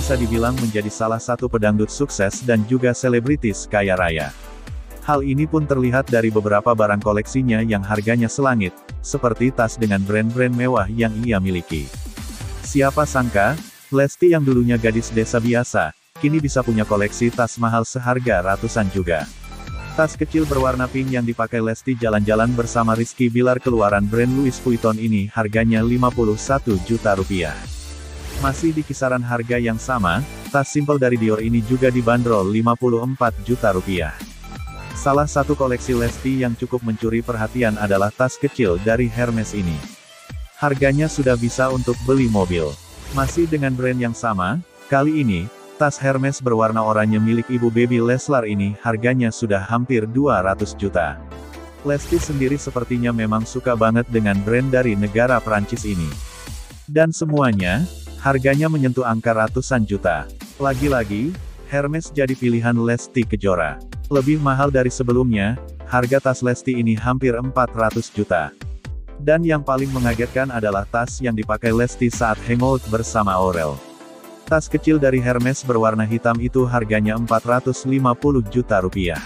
bisa dibilang menjadi salah satu pedangdut sukses dan juga selebritis kaya raya. Hal ini pun terlihat dari beberapa barang koleksinya yang harganya selangit, seperti tas dengan brand-brand mewah yang ia miliki. Siapa sangka, Lesti yang dulunya gadis desa biasa, kini bisa punya koleksi tas mahal seharga ratusan juga. Tas kecil berwarna pink yang dipakai Lesti jalan-jalan bersama Rizky Bilar keluaran brand Louis Vuitton ini harganya 51 juta rupiah. Masih di kisaran harga yang sama, tas simpel dari Dior ini juga dibanderol 54 juta rupiah. Salah satu koleksi Lesti yang cukup mencuri perhatian adalah tas kecil dari Hermes ini. Harganya sudah bisa untuk beli mobil. Masih dengan brand yang sama, kali ini, tas Hermes berwarna oranye milik ibu baby Leslar ini harganya sudah hampir 200 juta. Lesti sendiri sepertinya memang suka banget dengan brand dari negara Prancis ini. Dan semuanya, harganya menyentuh angka ratusan juta. Lagi-lagi, Hermes jadi pilihan Lesti Kejora. Lebih mahal dari sebelumnya, harga tas Lesti ini hampir 400 juta. Dan yang paling mengagetkan adalah tas yang dipakai Lesti saat hangout bersama Aurel. Tas kecil dari Hermes berwarna hitam itu harganya 450 juta rupiah.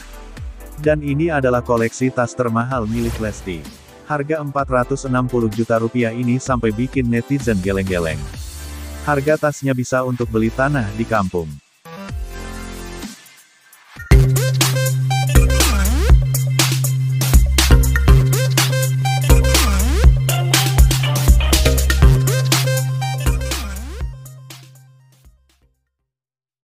Dan ini adalah koleksi tas termahal milik Lesti. Harga 460 juta rupiah ini sampai bikin netizen geleng-geleng. Harga tasnya bisa untuk beli tanah di kampung.